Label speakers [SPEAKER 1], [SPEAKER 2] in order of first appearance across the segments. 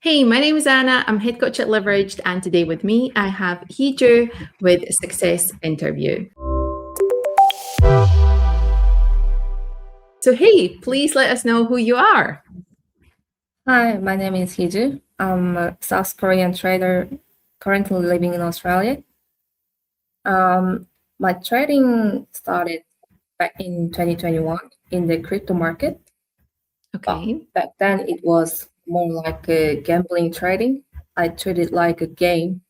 [SPEAKER 1] Hey, my name is Anna. I'm head coach at Leveraged, and today with me I have Hiju with Success Interview. So, hey, please let us know who you are.
[SPEAKER 2] Hi, my name is Hiju. I'm a South Korean trader currently living in Australia. My trading started back in 2021 in the crypto market.
[SPEAKER 1] Okay.
[SPEAKER 2] Back then it was more like a gambling trading. I treated like a game.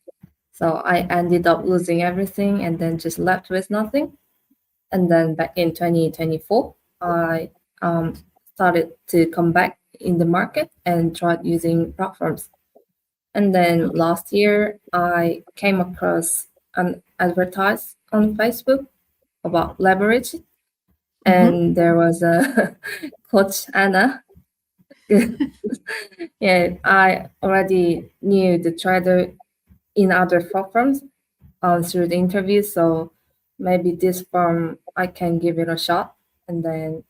[SPEAKER 2] So I ended up losing everything and then just left with nothing. And then back in 2024, I started to come back in the market and tried using platforms. And then last year, I came across an advertise on Facebook about leverage, and there was a Coach Anna. Yeah, I already knew the trader in other platforms through the interview, so maybe this firm I can give it a shot. And then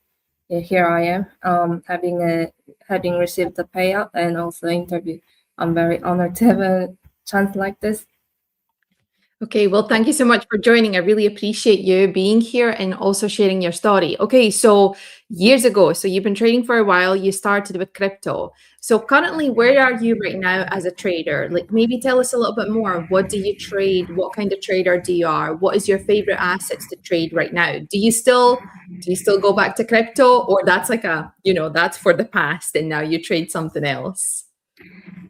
[SPEAKER 2] here I am, having received the payout and also interview. I'm very honored to have a chance like this.
[SPEAKER 1] Okay, well, thank you so much for joining. I really appreciate you being here and also sharing your story. Okay, so years ago, so you've been trading for a while, you started with crypto. So currently, where are you right now as a trader? Like maybe tell us a little bit more. What do you trade? What kind of trader do you are? What is your favorite assets to trade right now? Do you still go back to crypto, or that's like that's for the past and now you trade something else?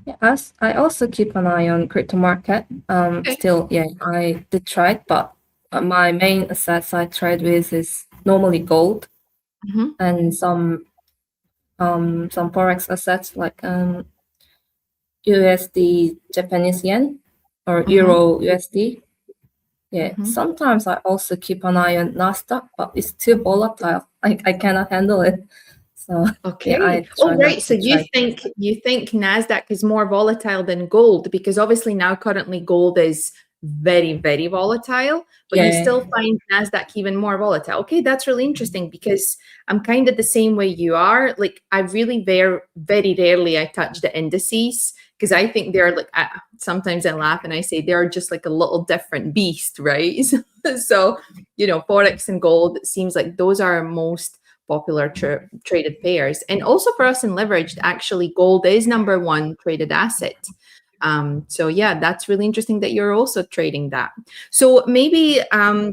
[SPEAKER 2] Yes, I also keep an eye on crypto market.
[SPEAKER 1] Okay.
[SPEAKER 2] Still, yeah, I did trade, but my main assets I trade with is normally gold
[SPEAKER 1] Mhm.
[SPEAKER 2] and some forex assets like USD Japanese yen or
[SPEAKER 1] Mhm.
[SPEAKER 2] Euro USD. Yeah,
[SPEAKER 1] Mhm.
[SPEAKER 2] sometimes I also keep an eye on Nasdaq, but it's too volatile. I cannot handle it. So yeah,
[SPEAKER 1] Okay.
[SPEAKER 2] I
[SPEAKER 1] Oh,
[SPEAKER 2] try
[SPEAKER 1] right.
[SPEAKER 2] not
[SPEAKER 1] So
[SPEAKER 2] to
[SPEAKER 1] you
[SPEAKER 2] trade.
[SPEAKER 1] think you think Nasdaq is more volatile than gold because obviously now currently gold is very, very volatile, but you
[SPEAKER 2] Yeah,
[SPEAKER 1] still find Nasdaq even more volatile. Okay, that's really interesting because I'm kind of the same way you are. Like I really very rarely I touch the indices because I think they're like sometimes I laugh and I say they're just like a little different beast, right? So, forex and gold it seems like those are our most popular traded pairs. And also for us in leveraged, actually, gold is number one traded asset. So yeah, that's really interesting that you're also trading that. So maybe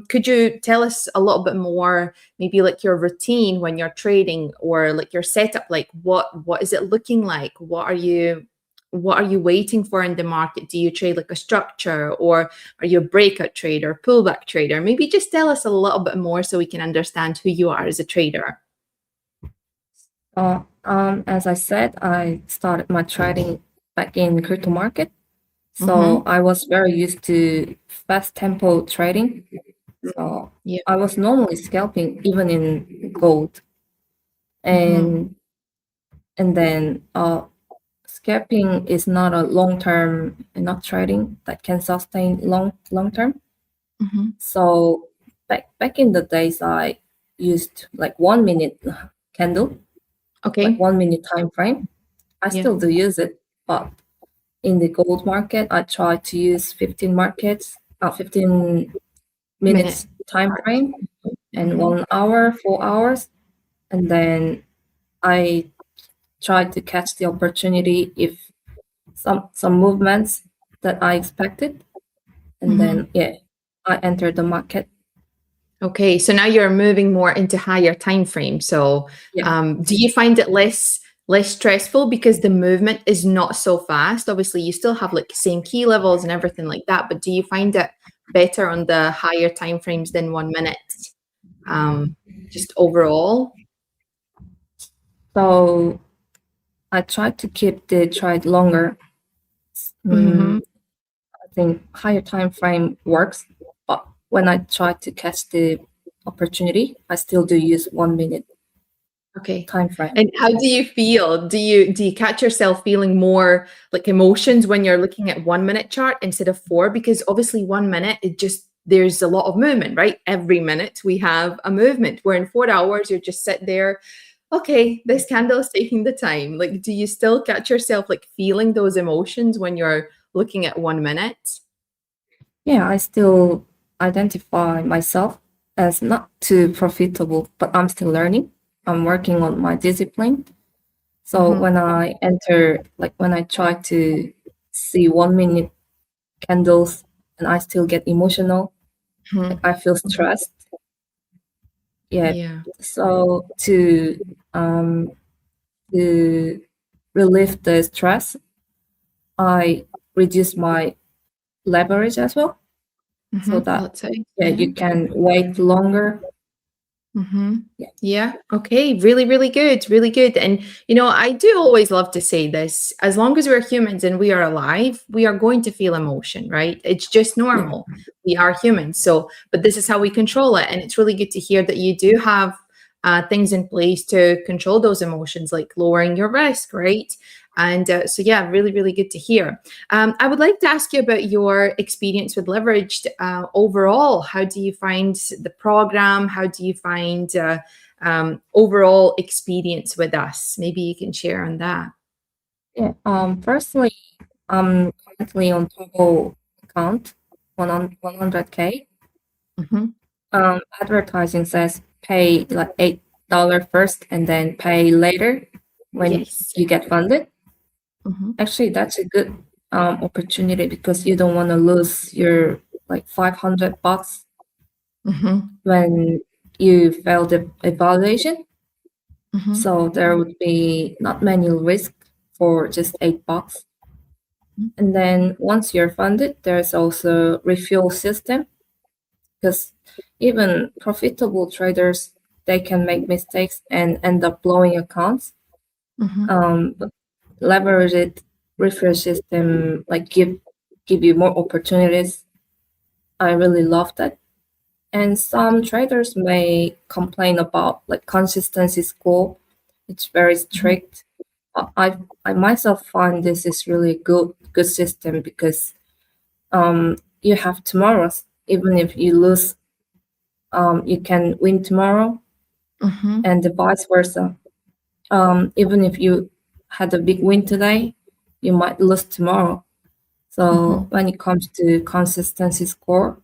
[SPEAKER 1] could you tell us a little bit more, maybe like your routine when you're trading or like your setup, like what is it looking like? What are you waiting for in the market? Do you trade like a structure or are you a breakout trader, pullback trader? Maybe just tell us a little bit more so we can understand who you are as a trader.
[SPEAKER 2] As I said, I started my trading back in crypto market. So
[SPEAKER 1] Mm-hmm.
[SPEAKER 2] I was very used to fast tempo trading. So
[SPEAKER 1] Yeah.
[SPEAKER 2] I was normally scalping even in gold.
[SPEAKER 1] Mm-hmm.
[SPEAKER 2] And then scalping is not a long term not trading that can sustain long term.
[SPEAKER 1] Mm-hmm.
[SPEAKER 2] So back in the days I used like 1 minute candle, like
[SPEAKER 1] Okay.
[SPEAKER 2] 1 minute time frame. I
[SPEAKER 1] Yeah.
[SPEAKER 2] still do use it, but in the gold market, I try to use 15
[SPEAKER 1] Minute.
[SPEAKER 2] minutes time frame and
[SPEAKER 1] Mm-hmm.
[SPEAKER 2] 1 hour, 4 hours, and then I try to catch the opportunity if some movements that I expected, and
[SPEAKER 1] Mm-hmm.
[SPEAKER 2] then yeah, I enter the market.
[SPEAKER 1] Okay. So now you're moving more into higher time frame. So
[SPEAKER 2] Yeah,
[SPEAKER 1] do you find it less stressful because the movement is not so fast? Obviously, you still have like same key levels and everything like that, but do you find it better on the higher time frames than 1 minute? Um, just overall.
[SPEAKER 2] so I try to keep the trade longer.
[SPEAKER 1] Mm-hmm.
[SPEAKER 2] I think higher time frame works, but when I try to catch the opportunity, I still do use 1 minute
[SPEAKER 1] Okay.
[SPEAKER 2] time frame.
[SPEAKER 1] And how do you feel? Do you catch yourself feeling more like emotions when you're looking at 1 minute chart instead of four? Because obviously 1 minute, there's a lot of movement, right? Every minute we have a movement. Where in 4 hours, you're just sit there. Okay, this candle is taking the time. Like, do you still catch yourself like feeling those emotions when you're looking at 1 minute?
[SPEAKER 2] Yeah, I still identify myself as not too profitable, but I'm still learning. I'm working on my discipline. So
[SPEAKER 1] Mm-hmm.
[SPEAKER 2] when I enter, like when I try to see 1 minute candles and I still get emotional, like
[SPEAKER 1] Hmm.
[SPEAKER 2] I feel stressed. Yeah.
[SPEAKER 1] Yeah.
[SPEAKER 2] So um to relieve the stress, I reduce my leverage as well, so
[SPEAKER 1] Mm-hmm.
[SPEAKER 2] that
[SPEAKER 1] Let's say.
[SPEAKER 2] yeah,
[SPEAKER 1] Yeah.
[SPEAKER 2] you can wait longer.
[SPEAKER 1] Mm-hmm.
[SPEAKER 2] Yeah,
[SPEAKER 1] Yeah. Okay. Really, really good. Really good. And, I do always love to say this as long as we're humans and we are alive, we are going to feel emotion, right? It's just
[SPEAKER 2] yeah,
[SPEAKER 1] normal. We are humans. So, but this is how we control it. And it's really good to hear that you do have things in place to control those emotions, like lowering your risk, right? And so, yeah, really, really good to hear. I would like to ask you about your experience with leveraged overall. How do you find the program? How do you find overall experience with us? Maybe you can share on that.
[SPEAKER 2] yeah. Personally, I'm currently on Togo account, 100K.
[SPEAKER 1] Hmm.
[SPEAKER 2] Advertising says pay like $8 first and then pay later when
[SPEAKER 1] Yes.
[SPEAKER 2] you get funded.
[SPEAKER 1] Hmm.
[SPEAKER 2] Actually, that's a good opportunity because you don't want to lose your like $500
[SPEAKER 1] Hmm.
[SPEAKER 2] when you fail the evaluation.
[SPEAKER 1] Hmm.
[SPEAKER 2] So there would be not many risk for just $8. And then once you're funded, there's also refuel system because even profitable traders they can make mistakes and end up blowing accounts.
[SPEAKER 1] Hmm.
[SPEAKER 2] But leveraged refuel system like give you more opportunities. I really love that. And some
[SPEAKER 1] Okay.
[SPEAKER 2] traders may complain about like consistency score. It's very
[SPEAKER 1] Hmm.
[SPEAKER 2] strict. I myself find this is really good system because you have tomorrows. Even if you lose, you can win tomorrow,
[SPEAKER 1] Hmm.
[SPEAKER 2] and the vice versa. Even if you had a big win today, you might lose tomorrow. So
[SPEAKER 1] Hmm.
[SPEAKER 2] when it comes to consistency score,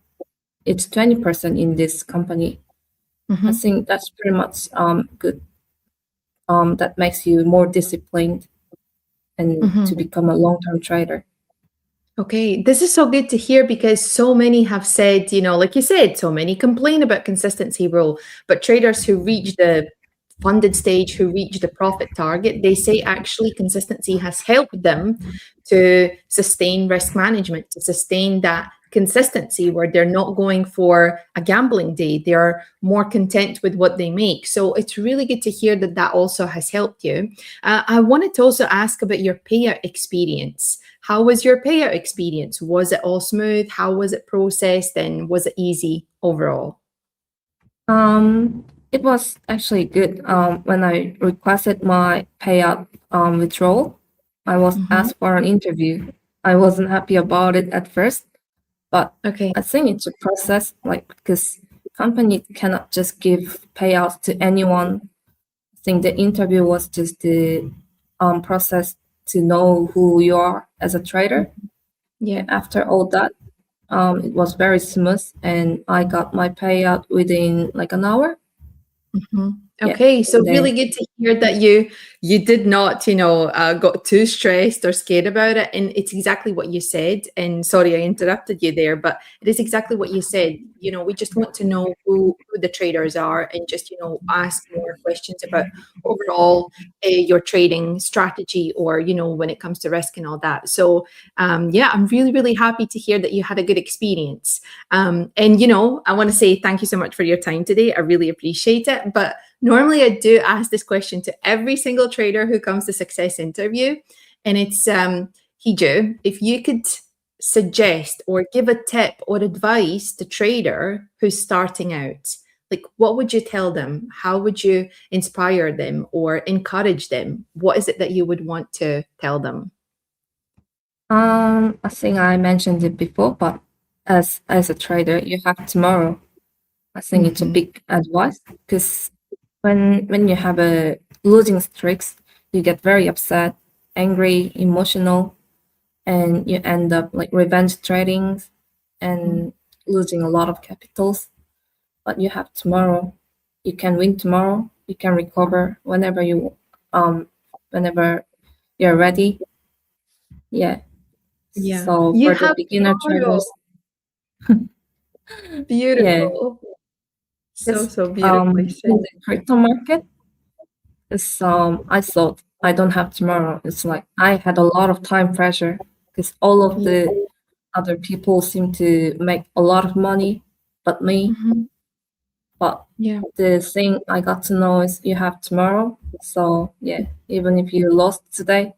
[SPEAKER 2] it's 20% in this company. I
[SPEAKER 1] Hmm.
[SPEAKER 2] think that's pretty much good. That makes you more disciplined and
[SPEAKER 1] Hmm.
[SPEAKER 2] to become a long-term trader.
[SPEAKER 1] Okay, this is so good to hear because so many have said, like you said, so many complain about consistency rule, but traders who reach the funded stage, who reach the profit target, they say actually consistency has helped them to sustain risk management, to sustain that consistency where they're not going for a gambling day. They're more content with what they make. So it's really good to hear that that also has helped you. I wanted to also ask about your payout experience. How was your payout experience? Was it all smooth? How was it processed? And was it easy overall?
[SPEAKER 2] It was actually good. When I requested my payout withdrawal, I was
[SPEAKER 1] Hmm.
[SPEAKER 2] asked for an interview. I wasn't happy about it at first, but
[SPEAKER 1] Okay.
[SPEAKER 2] I think it's a process, like because company cannot just give payouts to anyone. I think the interview was just the process to know who you are as a trader.
[SPEAKER 1] Mhm. Yeah.
[SPEAKER 2] After all that, it was very smooth, and I got my payout within like an hour.
[SPEAKER 1] Mhm.
[SPEAKER 2] Yeah,
[SPEAKER 1] Okay, so
[SPEAKER 2] and then
[SPEAKER 1] really good to hear that you did not, got too stressed or scared about it, and it's exactly what you said. And sorry, I interrupted you there, but it is exactly what you said. We just want to know who the traders are, and just ask more questions about overall your trading strategy, or when it comes to risk and all that. So yeah, I'm really really happy to hear that you had a good experience. And I want to say thank you so much for your time today. I really appreciate it. But normally I do ask this question to every single trader who comes to Success Interview. And it's Hiju, if you could suggest or give a tip or advice to trader who's starting out, like what would you tell them? How would you inspire them or encourage them? What is it that you would want to tell them?
[SPEAKER 2] I think I mentioned it before, but as a trader, you have tomorrow. I think it's a
[SPEAKER 1] Hmm.
[SPEAKER 2] big advice because when you have a losing streaks, you get very upset, angry, emotional, and you end up like revenge trading and losing a lot of capitals. But you have tomorrow. You can win tomorrow. You can recover whenever you're ready. Yeah.
[SPEAKER 1] Yeah.
[SPEAKER 2] So
[SPEAKER 1] You
[SPEAKER 2] for the
[SPEAKER 1] have
[SPEAKER 2] beginner
[SPEAKER 1] tomorrow.
[SPEAKER 2] traders, yeah,
[SPEAKER 1] Beautiful. So,
[SPEAKER 2] because
[SPEAKER 1] so beautifully
[SPEAKER 2] in
[SPEAKER 1] said.
[SPEAKER 2] the crypto market, it's I thought I don't have tomorrow. It's like I had a lot of time pressure because all of
[SPEAKER 1] Yeah.
[SPEAKER 2] the other people seem to make a lot of money, but me.
[SPEAKER 1] Mhm.
[SPEAKER 2] But
[SPEAKER 1] Yeah.
[SPEAKER 2] the thing I got to know is you have tomorrow. So yeah, even if you lost today,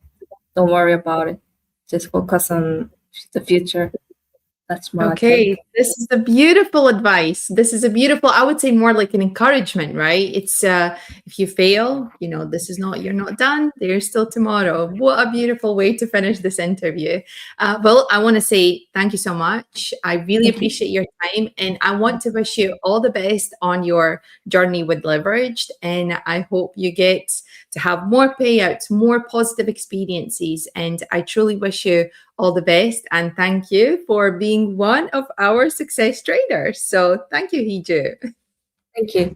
[SPEAKER 2] don't worry about it. Just focus on the future. That's my
[SPEAKER 1] Okay,
[SPEAKER 2] take.
[SPEAKER 1] this is a beautiful advice. This is a beautiful, I would say more like an encouragement, right? It's if you fail, you know, this is not, you're not done. There's still tomorrow. What a beautiful way to finish this interview. Well, I want to say thank you so much. I really
[SPEAKER 2] Thank you.
[SPEAKER 1] appreciate your time and I want to wish you all the best on your journey with Leveraged. And I hope you get to have more payouts, more positive experiences. And I truly wish you all the best. And thank you for being one of our success traders. So thank you, Hiju.
[SPEAKER 2] Thank you.